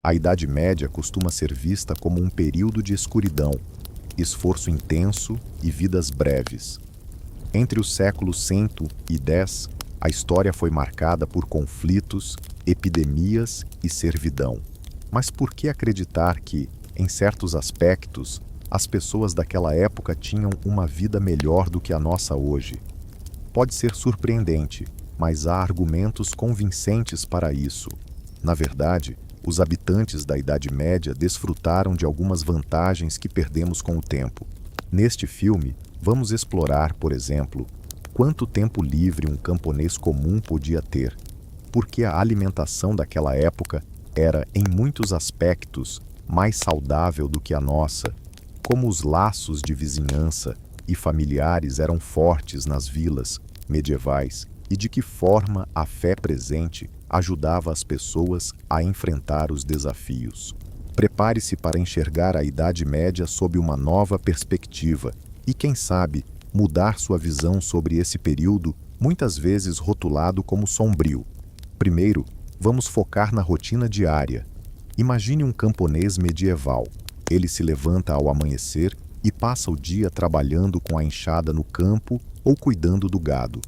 A Idade Média costuma ser vista como um período de escuridão, esforço intenso e vidas breves. Entre os séculos 100 e 10, a história foi marcada por conflitos, epidemias e servidão. Mas por que acreditar que, em certos aspectos, as pessoas daquela época tinham uma vida melhor do que a nossa hoje? Pode ser surpreendente, mas há argumentos convincentes para isso. Na verdade, os habitantes da Idade Média desfrutaram de algumas vantagens que perdemos com o tempo. Neste filme, vamos explorar, por exemplo, quanto tempo livre um camponês comum podia ter, porque a alimentação daquela época era, em muitos aspectos, mais saudável do que a nossa, como os laços de vizinhança e familiares eram fortes nas vilas medievais e de que forma a fé presente ajudava as pessoas a enfrentar os desafios. Prepare-se para enxergar a Idade Média sob uma nova perspectiva e, quem sabe, mudar sua visão sobre esse período, muitas vezes rotulado como sombrio. Primeiro, vamos focar na rotina diária. Imagine um camponês medieval. Ele se levanta ao amanhecer e passa o dia trabalhando com a enxada no campo ou cuidando do gado.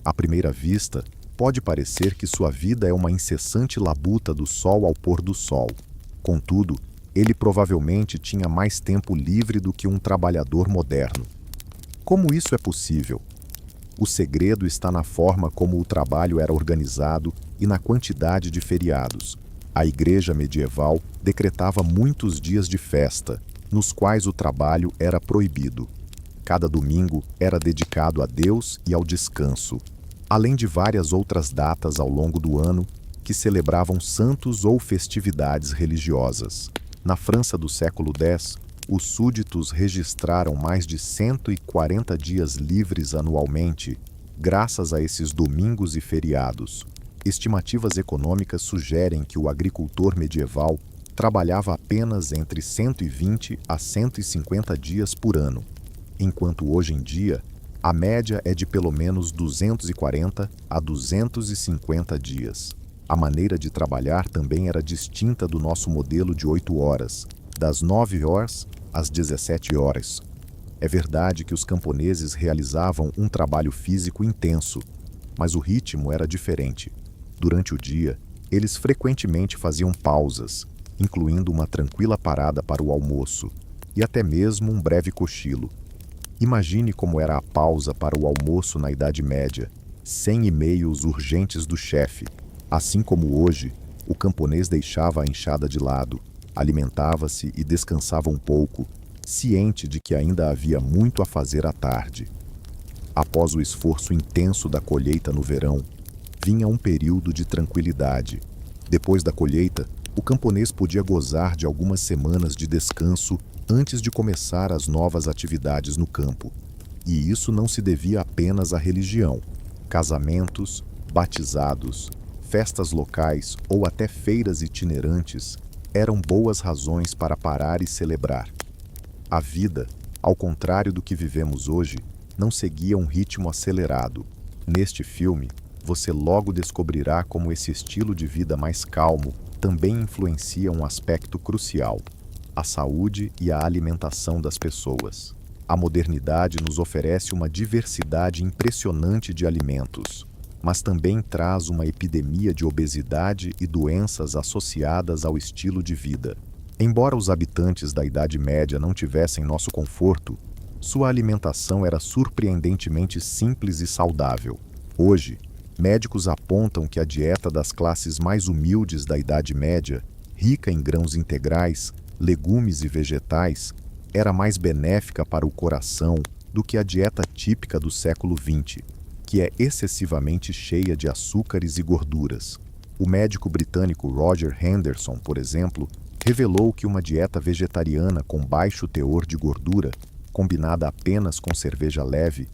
À primeira vista, pode parecer que sua vida é uma incessante labuta do sol ao pôr do sol. Contudo, ele provavelmente tinha mais tempo livre do que um trabalhador moderno. Como isso é possível? O segredo está na forma como o trabalho era organizado e na quantidade de feriados. A igreja medieval decretava muitos dias de festa, nos quais o trabalho era proibido. Cada domingo era dedicado a Deus e ao descanso, além de várias outras datas ao longo do ano que celebravam santos ou festividades religiosas. Na França do século X, os súditos registraram mais de 140 dias livres anualmente, graças a esses domingos e feriados. Estimativas econômicas sugerem que o agricultor medieval trabalhava apenas entre 120 a 150 dias por ano, enquanto hoje em dia a média é de pelo menos 240 a 250 dias. A maneira de trabalhar também era distinta do nosso modelo de 8 horas, das 9 horas às 17 horas. É verdade que os camponeses realizavam um trabalho físico intenso, mas o ritmo era diferente. Durante o dia, eles frequentemente faziam pausas, incluindo uma tranquila parada para o almoço e até mesmo um breve cochilo. Imagine como era a pausa para o almoço na Idade Média, sem e-mails urgentes do chefe. Assim como hoje, o camponês deixava a enxada de lado, alimentava-se e descansava um pouco, ciente de que ainda havia muito a fazer à tarde. Após o esforço intenso da colheita no verão, vinha um período de tranquilidade. Depois da colheita, o camponês podia gozar de algumas semanas de descanso antes de começar as novas atividades no campo. E isso não se devia apenas à religião. Casamentos, batizados, festas locais ou até feiras itinerantes eram boas razões para parar e celebrar. A vida, ao contrário do que vivemos hoje, não seguia um ritmo acelerado. Neste filme, você logo descobrirá como esse estilo de vida mais calmo também influencia um aspecto crucial: a saúde e a alimentação das pessoas. A modernidade nos oferece uma diversidade impressionante de alimentos, mas também traz uma epidemia de obesidade e doenças associadas ao estilo de vida. Embora os habitantes da Idade Média não tivessem nosso conforto, sua alimentação era surpreendentemente simples e saudável. Hoje, médicos apontam que a dieta das classes mais humildes da Idade Média, rica em grãos integrais, legumes e vegetais, era mais benéfica para o coração do que a dieta típica do século XX, que é excessivamente cheia de açúcares e gorduras. O médico britânico Roger Henderson, por exemplo, revelou que uma dieta vegetariana com baixo teor de gordura, combinada apenas com cerveja leve,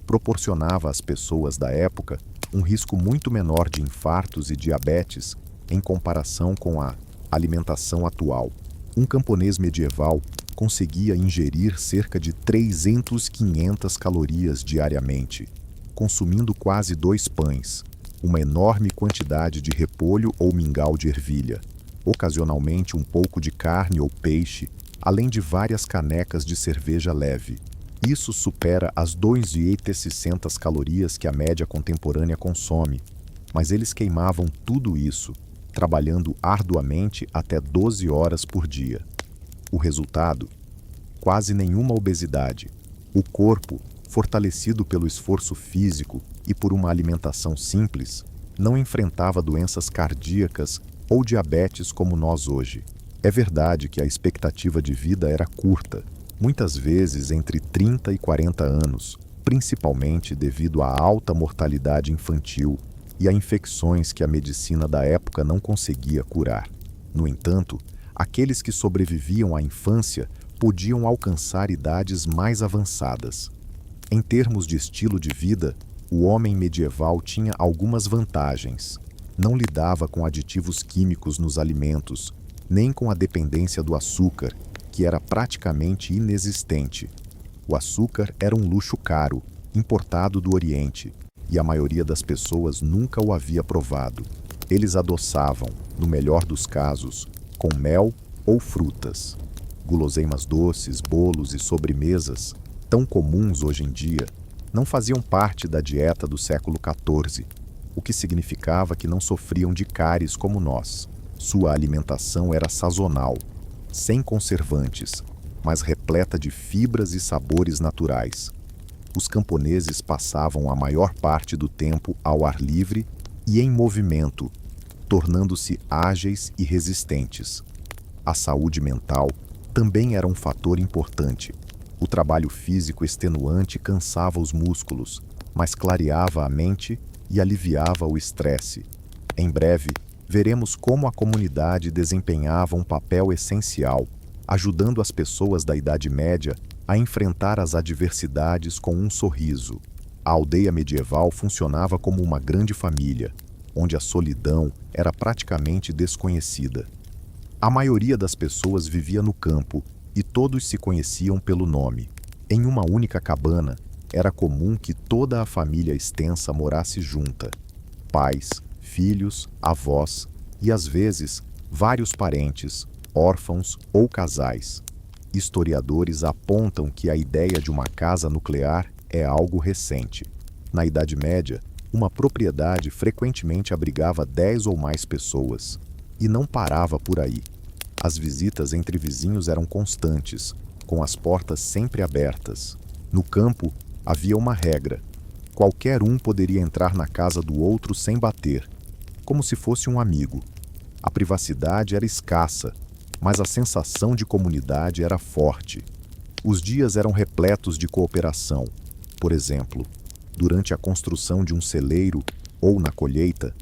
proporcionava às pessoas da época um risco muito menor de infartos e diabetes em comparação com a alimentação atual. Um camponês medieval conseguia ingerir cerca de 300-500 calorias diariamente, consumindo quase 2 pães, uma enorme quantidade de repolho ou mingau de ervilha, ocasionalmente um pouco de carne ou peixe, além de várias canecas de cerveja leve. Isso supera as 2.600 calorias que a média contemporânea consome, mas eles queimavam tudo isso, trabalhando arduamente até 12 horas por dia. O resultado? Quase nenhuma obesidade. O corpo, fortalecido pelo esforço físico e por uma alimentação simples, não enfrentava doenças cardíacas ou diabetes como nós hoje. É verdade que a expectativa de vida era curta, muitas vezes entre 30 e 40 anos, principalmente devido à alta mortalidade infantil e a infecções que a medicina da época não conseguia curar. No entanto, aqueles que sobreviviam à infância podiam alcançar idades mais avançadas. Em termos de estilo de vida, o homem medieval tinha algumas vantagens. Não lidava com aditivos químicos nos alimentos, nem com a dependência do açúcar, que era praticamente inexistente. O açúcar era um luxo caro, importado do Oriente, e a maioria das pessoas nunca o havia provado. Eles adoçavam, no melhor dos casos, com mel ou frutas. Guloseimas doces, bolos e sobremesas, tão comuns hoje em dia, não faziam parte da dieta do século XIV, o que significava que não sofriam de cáries como nós. Sua alimentação era sazonal, sem conservantes, mas repleta de fibras e sabores naturais. Os camponeses passavam a maior parte do tempo ao ar livre e em movimento, tornando-se ágeis e resistentes. A saúde mental também era um fator importante. O trabalho físico extenuante cansava os músculos, mas clareava a mente e aliviava o estresse. Em breve, veremos como a comunidade desempenhava um papel essencial, ajudando as pessoas da Idade Média a enfrentar as adversidades com um sorriso. A aldeia medieval funcionava como uma grande família, onde a solidão era praticamente desconhecida. A maioria das pessoas vivia no campo e todos se conheciam pelo nome. Em uma única cabana, era comum que toda a família extensa morasse junta. Pais, filhos, avós e, às vezes, vários parentes, órfãos ou casais. Historiadores apontam que a ideia de uma casa nuclear é algo recente. Na Idade Média, uma propriedade frequentemente abrigava 10 ou mais pessoas, e não parava por aí. As visitas entre vizinhos eram constantes, com as portas sempre abertas. No campo, havia uma regra: qualquer um poderia entrar na casa do outro sem bater, como se fosse um amigo. A privacidade era escassa, mas a sensação de comunidade era forte. Os dias eram repletos de cooperação. Por exemplo, durante a construção de um celeiro ou na colheita,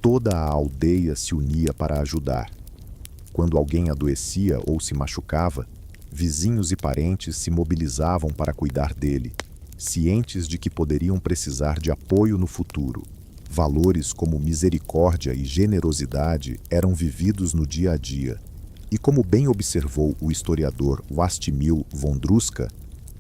toda a aldeia se unia para ajudar. Quando alguém adoecia ou se machucava, vizinhos e parentes se mobilizavam para cuidar dele, cientes de que poderiam precisar de apoio no futuro. Valores como misericórdia e generosidade eram vividos no dia a dia. E como bem observou o historiador Vlastimil Vondruska,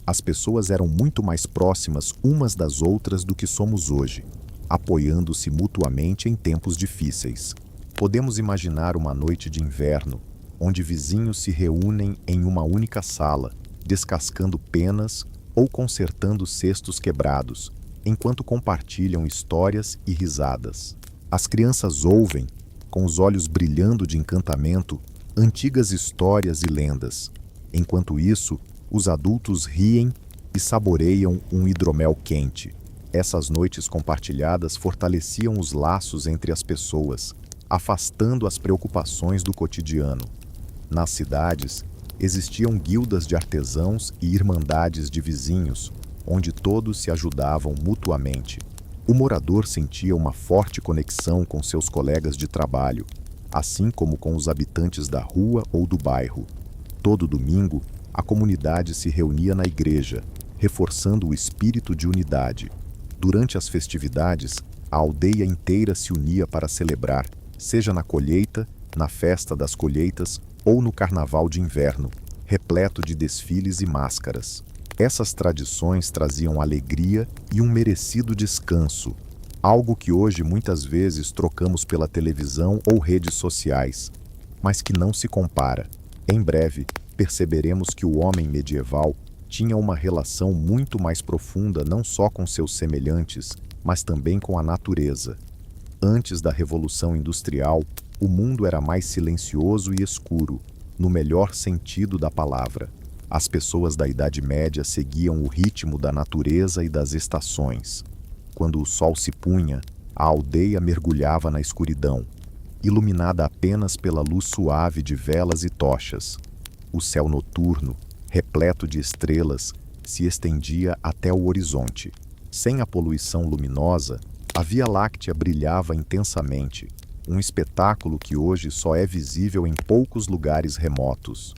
as pessoas eram muito mais próximas umas das outras do que somos hoje, apoiando-se mutuamente em tempos difíceis. Podemos imaginar uma noite de inverno, onde vizinhos se reúnem em uma única sala, descascando penas ou consertando cestos quebrados, enquanto compartilham histórias e risadas. As crianças ouvem, com os olhos brilhando de encantamento, antigas histórias e lendas. Enquanto isso, os adultos riem e saboreiam um hidromel quente. Essas noites compartilhadas fortaleciam os laços entre as pessoas, afastando as preocupações do cotidiano. Nas cidades, existiam guildas de artesãos e irmandades de vizinhos, onde todos se ajudavam mutuamente. O morador sentia uma forte conexão com seus colegas de trabalho, assim como com os habitantes da rua ou do bairro. Todo domingo, a comunidade se reunia na igreja, reforçando o espírito de unidade. Durante as festividades, a aldeia inteira se unia para celebrar, seja na colheita, na festa das colheitas ou no carnaval de inverno, repleto de desfiles e máscaras. Essas tradições traziam alegria e um merecido descanso, algo que hoje muitas vezes trocamos pela televisão ou redes sociais. mas que não se compara. Em breve, perceberemos que o homem medieval tinha uma relação muito mais profunda não só com seus semelhantes, mas também com a natureza. Antes da Revolução Industrial, o mundo era mais silencioso e escuro, no melhor sentido da palavra. As pessoas da Idade Média seguiam o ritmo da natureza e das estações. Quando o sol se punha, a aldeia mergulhava na escuridão, iluminada apenas pela luz suave de velas e tochas. O céu noturno, repleto de estrelas, se estendia até o horizonte. Sem a poluição luminosa, a Via Láctea brilhava intensamente, um espetáculo que hoje só é visível em poucos lugares remotos.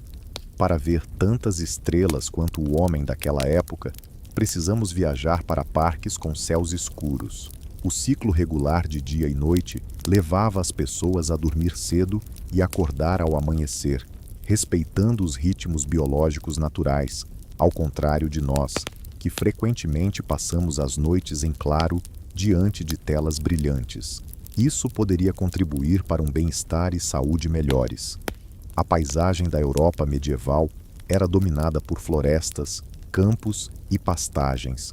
Para ver tantas estrelas quanto o homem daquela época, precisamos viajar para parques com céus escuros. O ciclo regular de dia e noite levava as pessoas a dormir cedo e acordar ao amanhecer, respeitando os ritmos biológicos naturais, ao contrário de nós, que frequentemente passamos as noites em claro diante de telas brilhantes. Isso poderia contribuir para um bem-estar e saúde melhores. A paisagem da Europa medieval era dominada por florestas, campos e pastagens.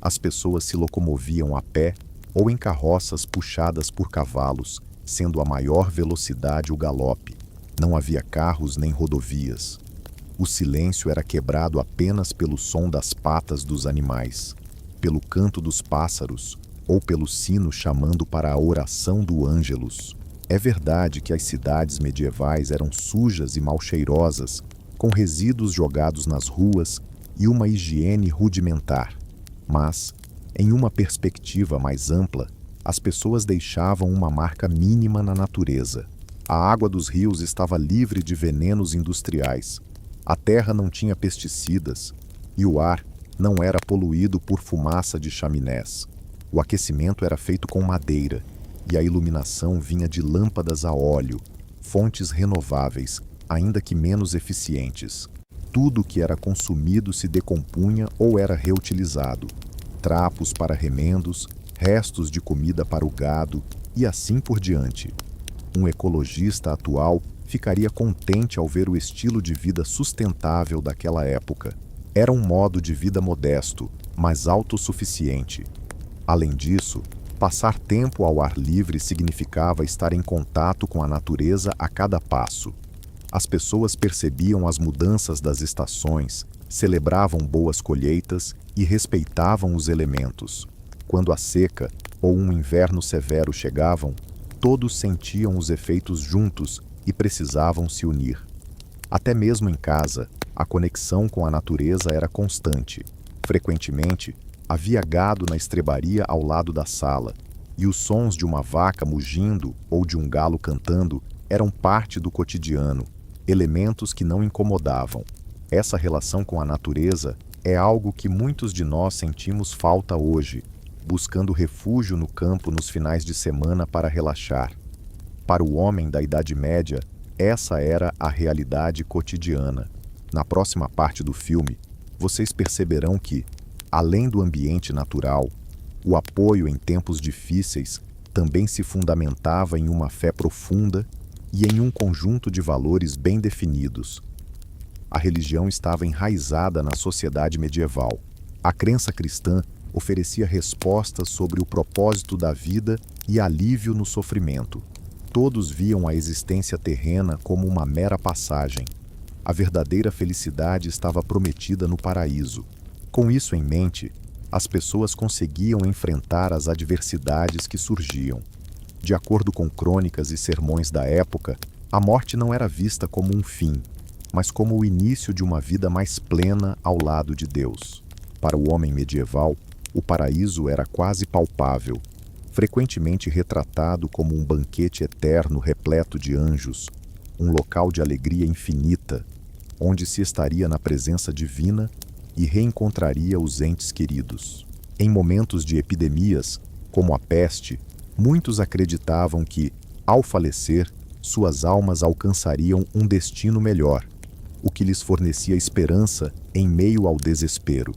As pessoas se locomoviam a pé ou em carroças puxadas por cavalos, sendo a maior velocidade o galope. Não havia carros nem rodovias. O silêncio era quebrado apenas pelo som das patas dos animais, pelo canto dos pássaros ou pelo sino chamando para a oração do Ângelus. É verdade que as cidades medievais eram sujas e mal cheirosas, com resíduos jogados nas ruas e uma higiene rudimentar. Mas, em uma perspectiva mais ampla, as pessoas deixavam uma marca mínima na natureza. A água dos rios estava livre de venenos industriais, a terra não tinha pesticidas e o ar não era poluído por fumaça de chaminés. O aquecimento era feito com madeira e a iluminação vinha de lâmpadas a óleo, fontes renováveis, ainda que menos eficientes. Tudo que era consumido se decompunha ou era reutilizado. Trapos para remendos, restos de comida para o gado e assim por diante. Um ecologista atual ficaria contente ao ver o estilo de vida sustentável daquela época. Era um modo de vida modesto, mas autossuficiente. Além disso, passar tempo ao ar livre significava estar em contato com a natureza a cada passo. As pessoas percebiam as mudanças das estações, celebravam boas colheitas e respeitavam os elementos. Quando a seca ou um inverno severo chegavam, todos sentiam os efeitos juntos e precisavam se unir. Até mesmo em casa, a conexão com a natureza era constante. Frequentemente, havia gado na estrebaria ao lado da sala, e os sons de uma vaca mugindo ou de um galo cantando eram parte do cotidiano, elementos que não incomodavam. Essa relação com a natureza é algo que muitos de nós sentimos falta hoje, buscando refúgio no campo nos finais de semana para relaxar. Para o homem da Idade Média, essa era a realidade cotidiana. Na próxima parte do filme, vocês perceberão que, além do ambiente natural, o apoio em tempos difíceis também se fundamentava em uma fé profunda e em um conjunto de valores bem definidos. A religião estava enraizada na sociedade medieval. A crença cristã oferecia respostas sobre o propósito da vida e alívio no sofrimento. Todos viam a existência terrena como uma mera passagem. A verdadeira felicidade estava prometida no paraíso. Com isso em mente, as pessoas conseguiam enfrentar as adversidades que surgiam. De acordo com crônicas e sermões da época, a morte não era vista como um fim, mas como o início de uma vida mais plena ao lado de Deus. Para o homem medieval, o paraíso era quase palpável, frequentemente retratado como um banquete eterno repleto de anjos, um local de alegria infinita, onde se estaria na presença divina e reencontraria os entes queridos. Em momentos de epidemias, como a peste, muitos acreditavam que, ao falecer, suas almas alcançariam um destino melhor, o que lhes fornecia esperança em meio ao desespero.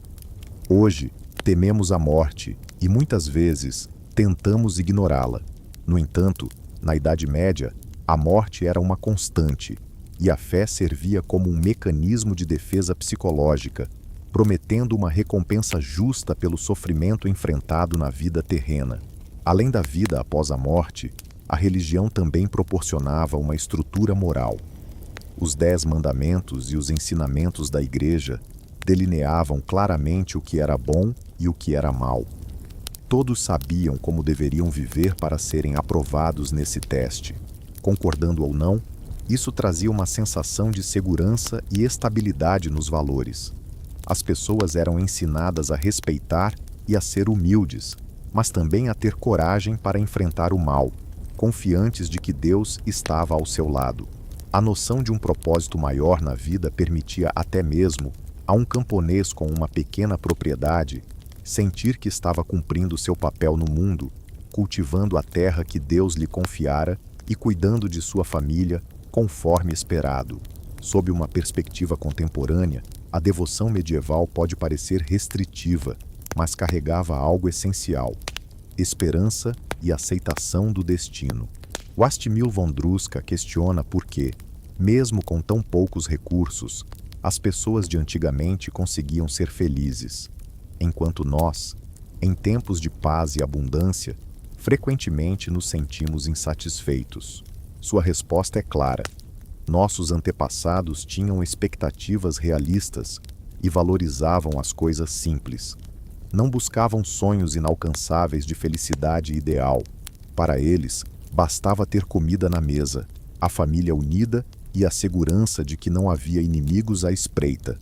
Hoje, tememos a morte e, muitas vezes, tentamos ignorá-la. No entanto, na Idade Média, A morte era uma constante, e a fé servia como um mecanismo de defesa psicológica, prometendo uma recompensa justa pelo sofrimento enfrentado na vida terrena. Além da vida após a morte, a religião também proporcionava uma estrutura moral. Os 10 mandamentos e os ensinamentos da Igreja delineavam claramente o que era bom e o que era mal. Todos sabiam como deveriam viver para serem aprovados nesse teste. Concordando ou não, isso trazia uma sensação de segurança e estabilidade nos valores. As pessoas eram ensinadas a respeitar e a ser humildes, mas também a ter coragem para enfrentar o mal, confiantes de que Deus estava ao seu lado. A noção de um propósito maior na vida permitia até mesmo a um camponês com uma pequena propriedade sentir que estava cumprindo seu papel no mundo, cultivando a terra que Deus lhe confiara e cuidando de sua família conforme esperado. Sob uma perspectiva contemporânea, a devoção medieval pode parecer restritiva, mas carregava algo essencial: esperança e aceitação do destino. Wastmil Vondruska questiona por que, mesmo com tão poucos recursos, as pessoas de antigamente conseguiam ser felizes, enquanto nós, em tempos de paz e abundância, frequentemente nos sentimos insatisfeitos. Sua resposta é clara: nossos antepassados tinham expectativas realistas e valorizavam as coisas simples. Não buscavam sonhos inalcançáveis de felicidade ideal. Para eles, bastava ter comida na mesa, a família unida e a segurança de que não havia inimigos à espreita.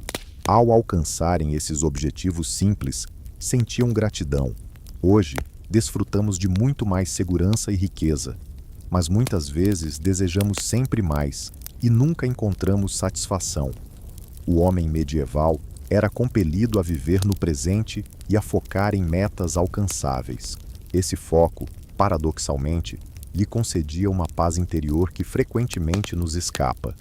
Ao alcançarem esses objetivos simples, sentiam gratidão. Hoje, desfrutamos de muito mais segurança e riqueza, mas muitas vezes desejamos sempre mais e nunca encontramos satisfação. O homem medieval era compelido a viver no presente e a focar em metas alcançáveis. Esse foco, paradoxalmente, lhe concedia uma paz interior que frequentemente nos escapa.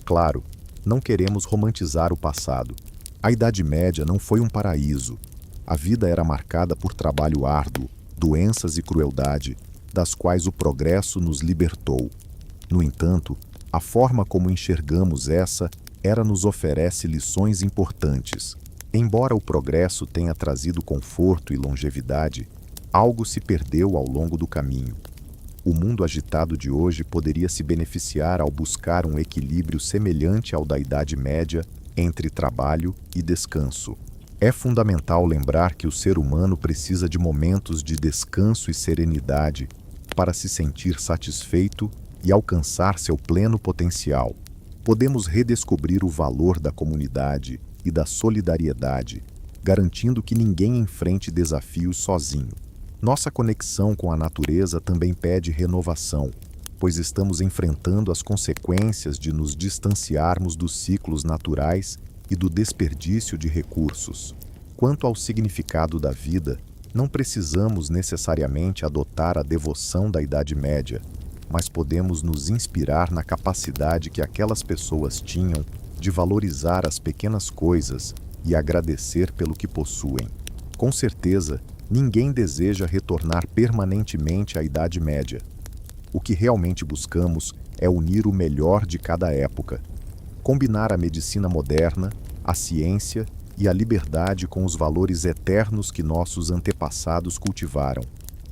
Claro, não queremos romantizar o passado. A Idade Média não foi um paraíso. A vida era marcada por trabalho árduo, doenças e crueldade, das quais o progresso nos libertou. No entanto, a forma como enxergamos essa era nos oferece lições importantes. Embora o progresso tenha trazido conforto e longevidade, algo se perdeu ao longo do caminho. O mundo agitado de hoje poderia se beneficiar ao buscar um equilíbrio semelhante ao da Idade Média entre trabalho e descanso. É fundamental lembrar que o ser humano precisa de momentos de descanso e serenidade para se sentir satisfeito e alcançar seu pleno potencial. Podemos redescobrir o valor da comunidade e da solidariedade, garantindo que ninguém enfrente desafios sozinho. Nossa conexão com a natureza também pede renovação, pois estamos enfrentando as consequências de nos distanciarmos dos ciclos naturais e do desperdício de recursos. Quanto ao significado da vida, não precisamos necessariamente adotar a devoção da Idade Média, mas podemos nos inspirar na capacidade que aquelas pessoas tinham de valorizar as pequenas coisas e agradecer pelo que possuem. Com certeza, ninguém deseja retornar permanentemente à Idade Média. O que realmente buscamos é unir o melhor de cada época, combinar a medicina moderna, a ciência e a liberdade com os valores eternos que nossos antepassados cultivaram.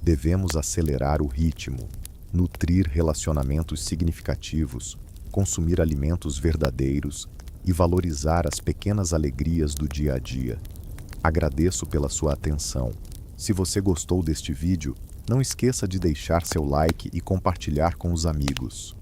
Devemos acelerar o ritmo, nutrir relacionamentos significativos, consumir alimentos verdadeiros e valorizar as pequenas alegrias do dia a dia. Agradeço pela sua atenção. Se você gostou deste vídeo, não esqueça de deixar seu like e compartilhar com os amigos.